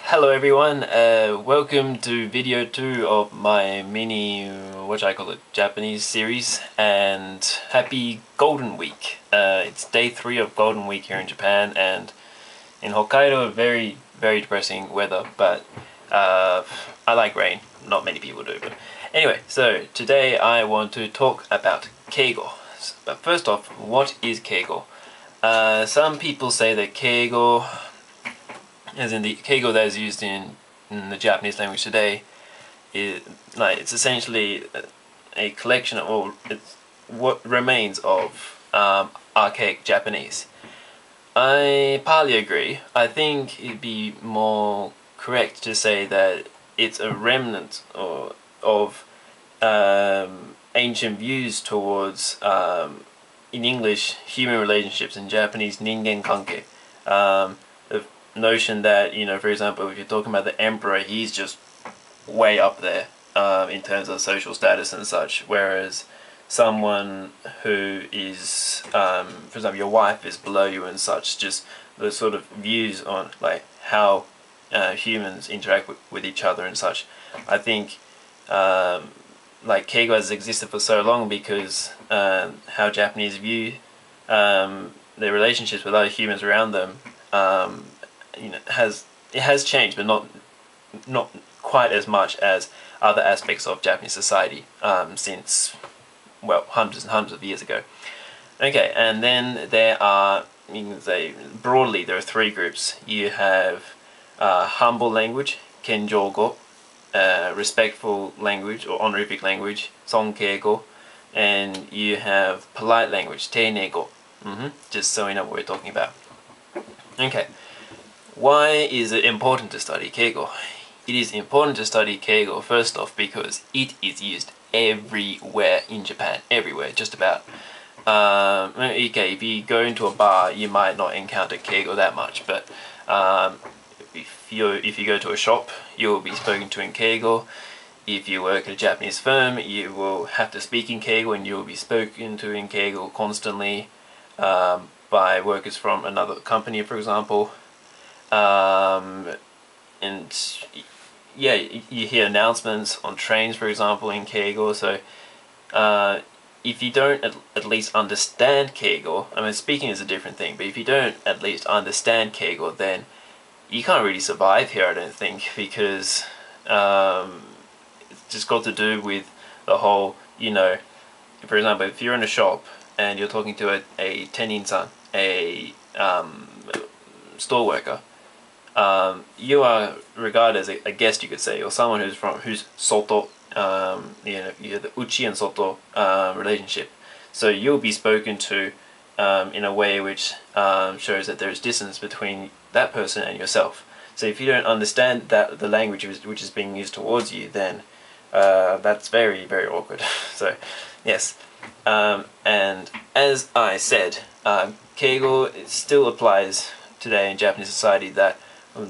Hello everyone, welcome to video 2 of my mini, what should I call it, Japanese series, and happy Golden Week. It's day 3 of Golden Week here in Japan, and in Hokkaido very depressing weather, but I like rain. Not many people do, but anyway, so today I want to talk about Keigo. But first off, what is Keigo? Some people say that Keigo, as in the Keigo that is used in the Japanese language today, it's essentially a collection of it's what remains of archaic Japanese. I partly agree. I think it'd be more correct to say that it's a remnant of ancient views towards, in English, human relationships, in Japanese, ningen kanke. The notion that, for example, if you're talking about the emperor, he's just way up there in terms of social status and such, whereas someone who is, for example, your wife is below you and such, just the sort of views on like how humans interact with each other and such. I think like Keigo has existed for so long because how Japanese view their relationships with other humans around them has changed, but not quite as much as other aspects of Japanese society since, well, hundreds and hundreds of years ago. Okay, and then there are, broadly, there are 3 groups. You have humble language, kenjogo, respectful language or honorific language, sonkeigo, and you have polite language, teinego. Just so we know what we're talking about. Okay, why is it important to study Keigo? It is important to study Keigo first off because it is used everywhere in Japan, everywhere, just about. Okay, if you go into a bar, you might not encounter Keigo that much, but if you go to a shop, you will be spoken to in Keigo. If you work at a Japanese firm, you will have to speak in Keigo, and you will be spoken to in Keigo constantly by workers from another company, for example. And yeah, you hear announcements on trains, for example, in Keigo. So if you don't at least understand Keigo, I mean, speaking is a different thing, but if you don't at least understand Keigo, then you can't really survive here, I don't think, because it's just got to do with the whole, for example, if you're in a shop and you're talking to a tenin-san, a store worker, you are regarded as a guest, you could say, or someone who's soto. You have the uchi and soto relationship. So you'll be spoken to in a way which shows that there is distance between that person and yourself. So if you don't understand the language which is being used towards you, then that's very awkward. So yes, and as I said, Keigo still applies today in Japanese society. That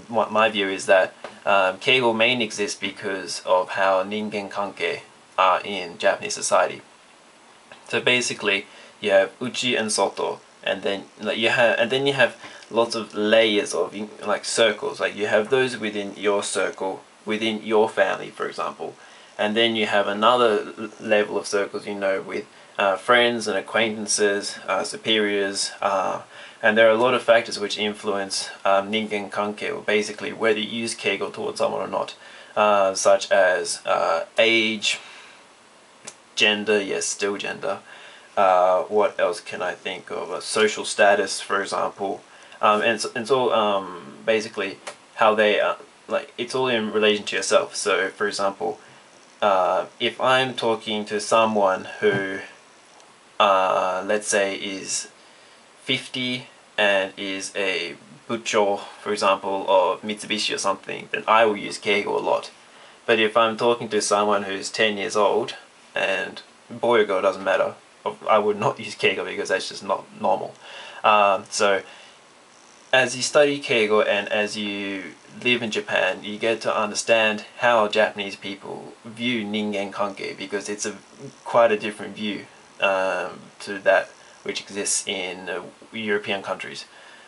my view is that Keigo mainly exists because of how ningen kanke are in Japanese society. So basically, you have uchi and soto, and then you have lots of layers of like circles. Like you have those within your circle, within your family, for example, and then you have another level of circles, with friends and acquaintances, superiors, and there are a lot of factors which influence ningen kanke, or basically whether you use Keigo towards someone or not, such as age, gender, yes, still gender. What else can I think of? Social status, for example, and it's all basically how they it's all in relation to yourself. So, for example, if I'm talking to someone who, let's say, is 50 and is a bucho, for example, of Mitsubishi or something, then I will use Keigo a lot. But if I'm talking to someone who's 10 years old, and boy or girl, doesn't matter, I would not use Keigo because that's just not normal. So as you study Keigo and as you live in Japan, you get to understand how Japanese people view ningen kanke, because it's quite a different view to that which exists in European countries.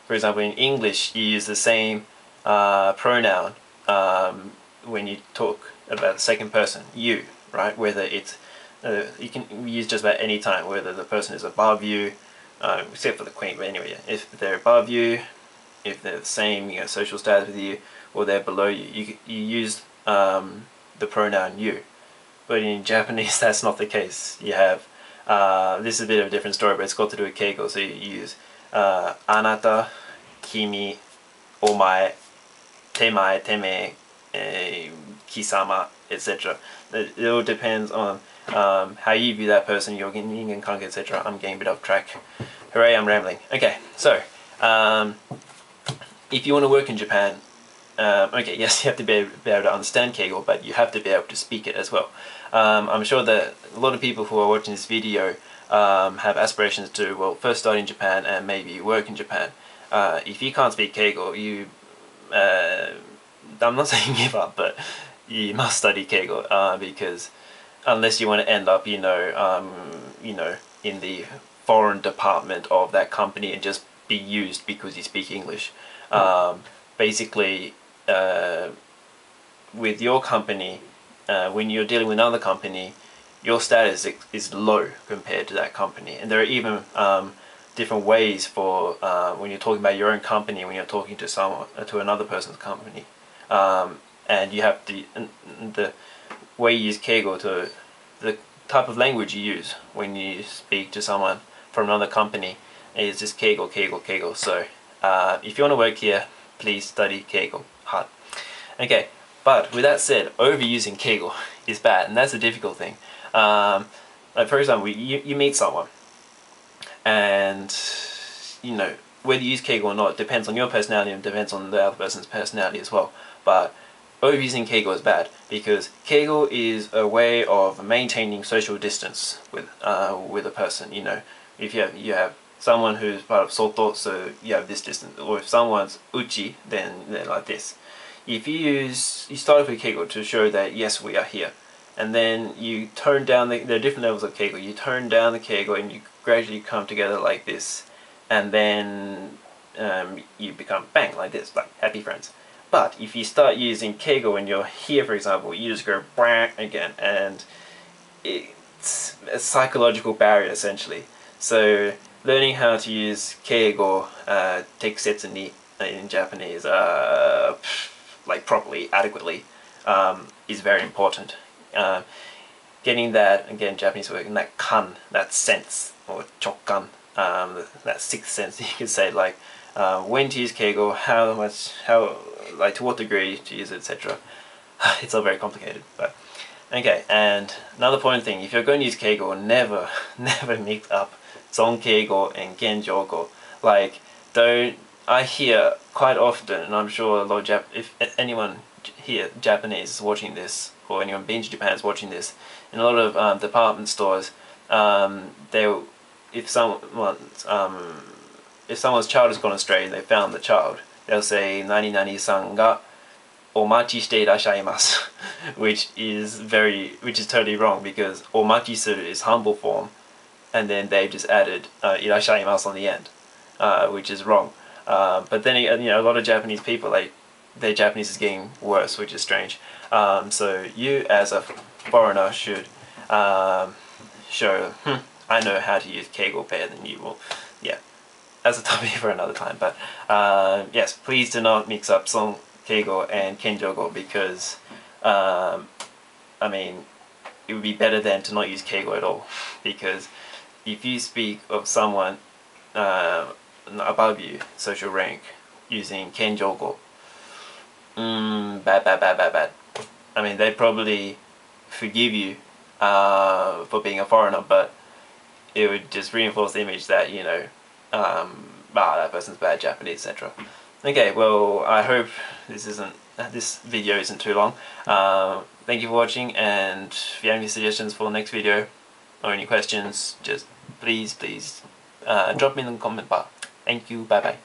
For example, in English, you use the same pronoun when you talk about the second person, you, right? Whether it's you can use just about any time, whether the person is above you, except for the queen. But anyway, if they're above you, if they're the same, social status with you, or they're below you, you use the pronoun you. But in Japanese, that's not the case. You have this is a bit of a different story, but it's got to do with Keigo. So you use anata, kimi, omae, temae, teme, kisama, etc. It all depends on how you view that person, your yin kange, etc. I'm getting a bit off track. Hooray, I'm rambling. Okay, so if you want to work in Japan, okay, yes, you have to be able to understand Keigo, but you have to be able to speak it as well. I'm sure that a lot of people who are watching this video have aspirations to, well, first start in Japan and maybe work in Japan. If you can't speak Keigo, you, I'm not saying give up, but you must study Keigo because unless you want to end up, in the foreign department of that company and just be used because you speak English. Basically, with your company, when you're dealing with another company, your status is low compared to that company. And there are even different ways for when you're talking about your own company, when you're talking to someone, to another person's company. And you have to, the way you use Keigo, to the type of language you use when you speak to someone from another company is just Keigo, Keigo, Keigo. So if you want to work here, please study Keigo hard. Okay, but with that said, overusing Keigo is bad, and that's a difficult thing. Like for example, you meet someone, and whether you use Keigo or not depends on your personality and depends on the other person's personality as well. But overusing Keigo is bad because Keigo is a way of maintaining social distance with a person. If you have someone who's part of Soto, so you have this distance, or if someone's Uchi, then they're like this. If you start off with Keigo to show that yes, we are here, and then you turn down there are different levels of Keigo. You turn down the Keigo and you gradually come together like this, and then you become bang like this, like happy friends. But if you start using Keigo when you're here, for example, you just go bang again, and it's a psychological barrier essentially. So learning how to use Keigo, teikusetsu ni in Japanese, like properly, adequately, is very important. Getting that, again, Japanese word, that kan, that sense, or chokkan, that sixth sense, you could say, like when to use Keigo, like to what degree to use it, etc. It's all very complicated, but okay. And another important thing, if you're going to use Keigo, never mix up Zon Keigo and Genjogo. Like, I hear quite often, and I'm sure a lot of if anyone here Japanese is watching this, or anyone been to Japan is watching this, in a lot of department stores, if someone's child has gone astray and they found the child, they'll say "nani nani san ga omachi shite irashaimasu," which is totally wrong, because omachi suru is humble form, and then they've just added irashaimasu on the end, which is wrong. But then a lot of Japanese people, their Japanese is getting worse, which is strange. So you as a foreigner should show, I know how to use Keigo better than you will. Yeah, that's a topic for another time. But yes, please do not mix up Son Keigo and Kenjogo, because I mean, it would be better than to not use Keigo at all, because if you speak of someone above you, social rank, using Kenjogo, bad. I mean, they probably forgive you for being a foreigner, but it would just reinforce the image that, that person's bad Japanese, etc. Okay, well, I hope this video isn't too long. Thank you for watching, and if you have any suggestions for the next video or any questions, just please drop me in the comment bar. Thank you, bye bye.